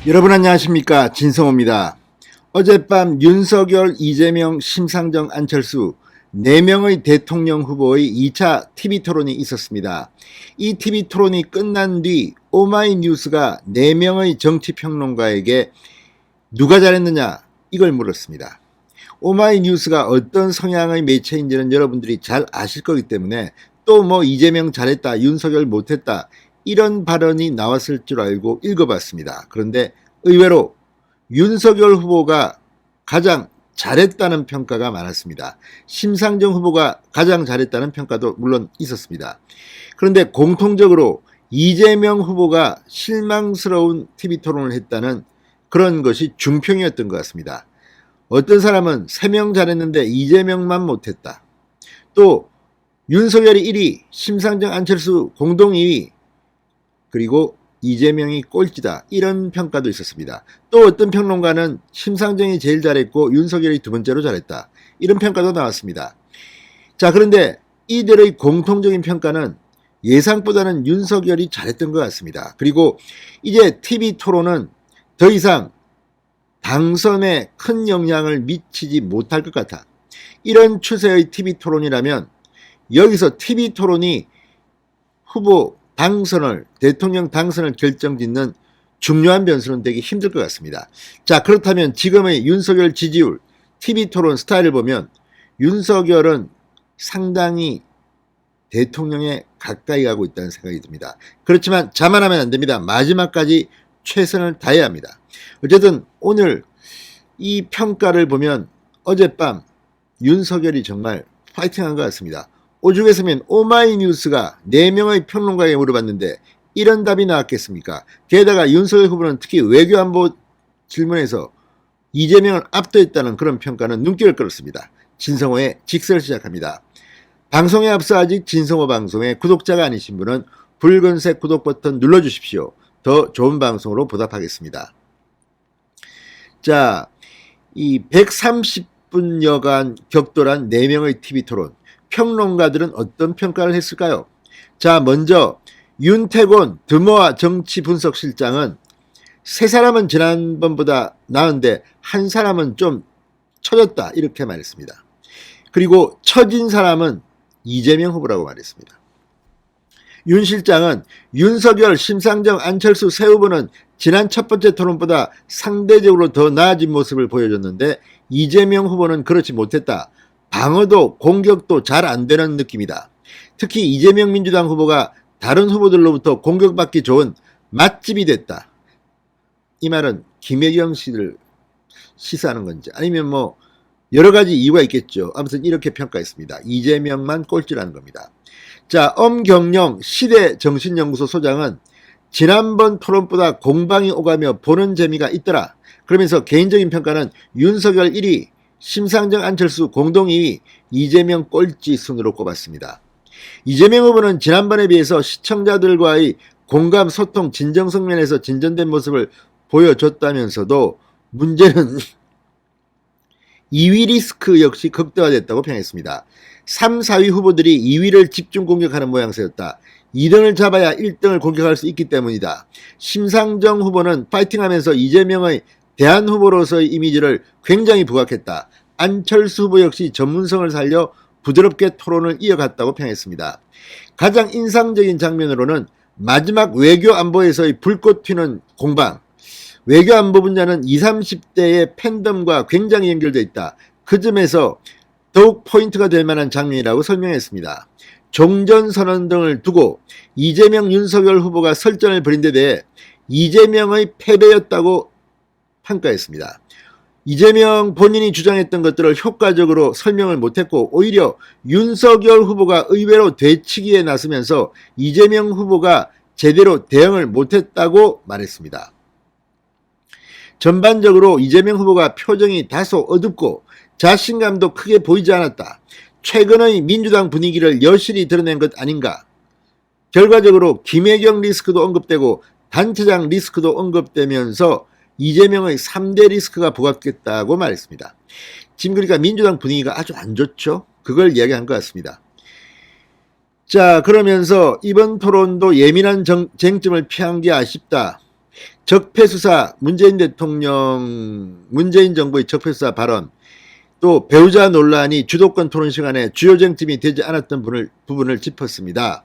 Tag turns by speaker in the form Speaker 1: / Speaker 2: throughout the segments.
Speaker 1: 여러분 안녕하십니까, 진성호입니다. 어젯밤 윤석열, 이재명, 심상정, 안철수 4명의 대통령 후보의 2차 TV토론이 있었습니다. 이 TV토론이 끝난 뒤 오마이뉴스가 4명의 정치평론가에게 누가 잘했느냐 이걸 물었습니다. 오마이뉴스가 어떤 성향의 매체인지는 여러분들이 잘 아실 거기 때문에 또 뭐 이재명 잘했다, 윤석열 못했다 이런 발언이 나왔을 줄 알고 읽어봤습니다. 그런데 의외로 윤석열 후보가 가장 잘했다는 평가가 많았습니다. 심상정 후보가 가장 잘했다는 평가도 물론 있었습니다. 그런데 공통적으로 이재명 후보가 실망스러운 TV토론을 했다는 그런 것이 중평이었던 것 같습니다. 어떤 사람은 3명 잘했는데 이재명만 못했다. 또 윤석열이 1위, 심상정, 안철수 공동 2위, 그리고 이재명이 꼴찌다, 이런 평가도 있었습니다. 또 어떤 평론가는 심상정이 제일 잘했고 윤석열이 두 번째로 잘했다, 이런 평가도 나왔습니다. 자, 그런데 이들의 공통적인 평가는 예상보다는 윤석열이 잘했던 것 같습니다. 그리고 이제 TV토론은 더 이상 당선에 큰 영향을 미치지 못할 것 같아. 이런 추세의 TV토론이라면 여기서 TV토론이 후보 당선을, 대통령 당선을 결정짓는 중요한 변수는 되기 힘들 것 같습니다. 자, 그렇다면 지금의 윤석열 지지율, TV토론 스타일을 보면 윤석열은 상당히 대통령에 가까이 가고 있다는 생각이 듭니다. 그렇지만 자만하면 안 됩니다. 마지막까지 최선을 다해야 합니다. 어쨌든 오늘 이 평가를 보면 어젯밤 윤석열이 정말 파이팅한 것 같습니다. 오죽했으면 오마이뉴스가 4명의 평론가에게 물어봤는데 이런 답이 나왔겠습니까? 게다가 윤석열 후보는 특히 외교안보 질문에서 이재명을 압도했다는 그런 평가는 눈길을 끌었습니다. 진성호의 직설 시작합니다. 방송에 앞서 아직 진성호 방송에 구독자가 아니신 분은 붉은색 구독 버튼 눌러주십시오. 더 좋은 방송으로 보답하겠습니다. 자, 이 130분여간 격돌한 4명의 TV토론, 평론가들은 어떤 평가를 했을까요? 자, 먼저 윤태곤 드모아 정치분석실장은 3사람은 지난번보다 나은데 1사람은 좀 처졌다, 이렇게 말했습니다. 그리고 처진 사람은 이재명 후보라고 말했습니다. 윤 실장은 윤석열, 심상정, 안철수 세 후보는 지난 첫 번째 토론보다 상대적으로 더 나아진 모습을 보여줬는데 이재명 후보는 그렇지 못했다. 방어도 공격도 잘 안 되는 느낌이다. 특히 이재명 민주당 후보가 다른 후보들로부터 공격받기 좋은 맛집이 됐다. 이 말은 김혜경 씨를 시사하는 건지 아니면 뭐 여러 가지 이유가 있겠죠. 아무튼 이렇게 평가했습니다. 이재명만 꼴찌라는 겁니다. 자, 엄경영 시대정신연구소 소장은 지난번 토론보다 공방이 오가며 보는 재미가 있더라. 그러면서 개인적인 평가는 윤석열 1위, 심상정, 안철수 공동 2위, 이재명 꼴찌 순으로 꼽았습니다. 이재명 후보는 지난번에 비해서 시청자들과의 공감, 소통, 진정성 면에서 진전된 모습을 보여줬다면서도 문제는 2위 리스크 역시 극대화됐다고 평했습니다. 3, 4위 후보들이 2위를 집중 공격하는 모양새였다. 2등을 잡아야 1등을 공격할 수 있기 때문이다. 심상정 후보는 파이팅하면서 이재명의 대안 후보로서의 이미지를 굉장히 부각했다. 안철수 후보 역시 전문성을 살려 부드럽게 토론을 이어갔다고 평했습니다. 가장 인상적인 장면으로는 마지막 외교안보에서의 불꽃 튀는 공방, 외교안보 분야는 20, 30대의 팬덤과 굉장히 연결되어 있다. 그 점에서 더욱 포인트가 될 만한 장면이라고 설명했습니다. 종전선언 등을 두고 이재명, 윤석열 후보가 설전을 벌인 데 대해 이재명의 패배였다고 평가했습니다. 이재명 본인이 주장했던 것들을 효과적으로 설명을 못했고 오히려 윤석열 후보가 의외로 되치기에 나서면서 이재명 후보가 제대로 대응을 못했다고 말했습니다. 전반적으로 이재명 후보가 표정이 다소 어둡고 자신감도 크게 보이지 않았다. 최근의 민주당 분위기를 여실히 드러낸 것 아닌가. 결과적으로 김혜경 리스크도 언급되고 단체장 리스크도 언급되면서 이재명의 3대 리스크가 부각됐다고 말했습니다. 지금 그러니까 민주당 분위기가 아주 안 좋죠. 그걸 이야기한 것 같습니다. 자, 그러면서 이번 토론도 예민한 쟁점을 피한 게 아쉽다. 적폐수사, 문재인 정부의 적폐수사 발언, 또 배우자 논란이 주도권 토론 시간에 주요 쟁점이 되지 않았던 부분을 짚었습니다.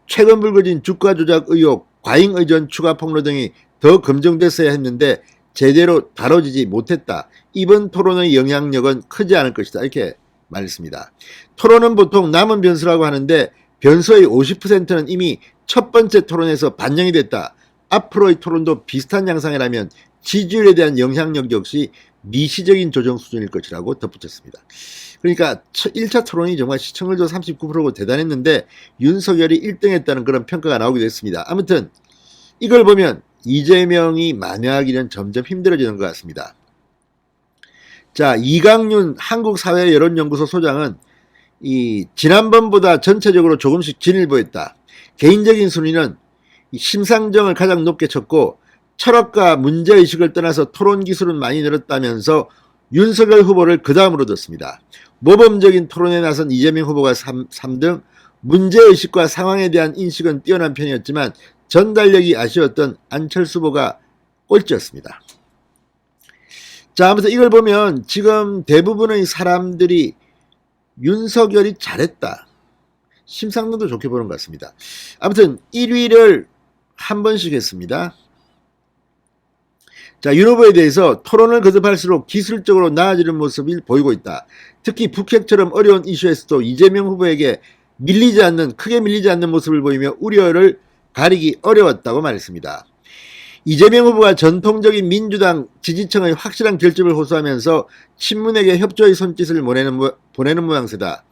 Speaker 1: 최근 불거진 주가 조작 의혹, 과잉 의존 추가 폭로 등이 더 검증됐어야 했는데 제대로 다뤄지지 못했다. 이번 토론의 영향력은 크지 않을 것이다. 이렇게 말했습니다. 토론은 보통 남은 변수라고 하는데 변수의 50%는 이미 첫 번째 토론에서 반영이 됐다. 앞으로의 토론도 비슷한 양상이라면 지지율에 대한 영향력 역시 미시적인 조정 수준일 것이라고 덧붙였습니다. 그러니까 1차 토론이 정말 시청률도 39%고 대단했는데 윤석열이 1등했다는 그런 평가가 나오기도 했습니다. 아무튼 이걸 보면 이재명이 만회하기는 점점 힘들어지는 것 같습니다. 자, 이강윤 한국사회여론연구소 소장은 지난번보다 전체적으로 조금씩 진을 보였다. 개인적인 순위는 심상정을 가장 높게 쳤고 철학과 문제의식을 떠나서 토론 기술은 많이 늘었다면서 윤석열 후보를 그 다음으로 뒀습니다. 모범적인 토론에 나선 이재명 후보가 3등, 문제의식과 상황에 대한 인식은 뛰어난 편이었지만 전달력이 아쉬웠던 안철수 후보가 꼴찌였습니다. 자, 아무튼 이걸 보면 지금 대부분의 사람들이 윤석열이 잘했다. 심상정도 좋게 보는 것 같습니다. 아무튼 1위를 한 번씩 했습니다. 자, 윤 후보에 대해서 토론을 거듭할수록 기술적으로 나아지는 모습을 보이고 있다. 특히 북핵처럼 어려운 이슈에서도 이재명 후보에게 크게 밀리지 않는 모습을 보이며 우려를 가리기 어려웠다고 말했습니다. 이재명 후보가 전통적인 민주당 지지층의 확실한 결집을 호소하면서 친문에게 협조의 손짓을 보내는 모양새다.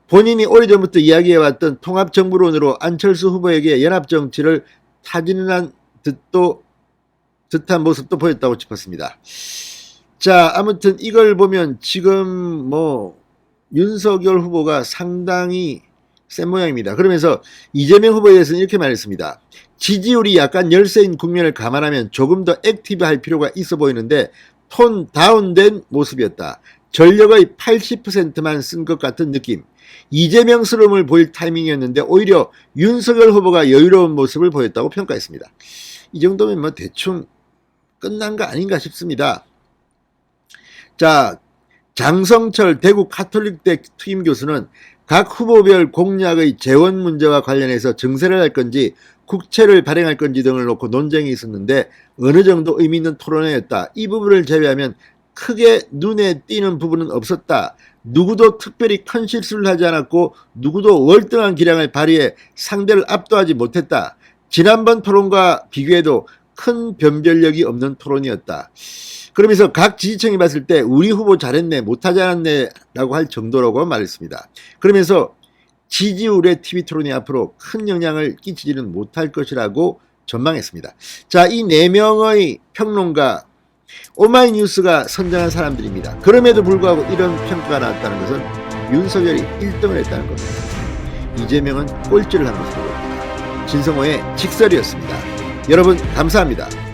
Speaker 1: 본인이 오래전부터 이야기해왔던 통합정부론으로 안철수 후보에게 연합정치를 타진한 듯한 모습도 보였다고 짚었습니다. 자, 아무튼 이걸 보면 지금 윤석열 후보가 상당히 센 모양입니다. 그러면서 이재명 후보에 대해서는 이렇게 말했습니다. 지지율이 약간 열세인 국면을 감안하면 조금 더 액티브할 필요가 있어 보이는데 톤 다운된 모습이었다. 전력의 80%만 쓴 것 같은 느낌. 이재명스러움을 보일 타이밍이었는데 오히려 윤석열 후보가 여유로운 모습을 보였다고 평가했습니다. 이 정도면 대충 끝난 거 아닌가 싶습니다. 자, 장성철 대구 카톨릭대 특임 교수는 각 후보별 공약의 재원 문제와 관련해서 증세를 할 건지 국채를 발행할 건지 등을 놓고 논쟁이 있었는데 어느 정도 의미 있는 토론회였다. 이 부분을 제외하면 크게 눈에 띄는 부분은 없었다. 누구도 특별히 큰 실수를 하지 않았고 누구도 월등한 기량을 발휘해 상대를 압도하지 못했다. 지난번 토론과 비교해도 큰 변별력이 없는 토론이었다. 그러면서 각 지지층이 봤을 때 우리 후보 잘했네, 못하지 않았네 라고 할 정도라고 말했습니다. 그러면서 지지율의 TV토론이 앞으로 큰 영향을 끼치지는 못할 것이라고 전망했습니다. 자, 이 4명의 평론가 오마이뉴스가 선정한 사람들입니다. 그럼에도 불구하고 이런 평가가 나왔다는 것은 윤석열이 1등을 했다는 겁니다. 이재명은 꼴찌를 한 것으로 보입니다. 진성호의 직설이었습니다. 여러분 감사합니다.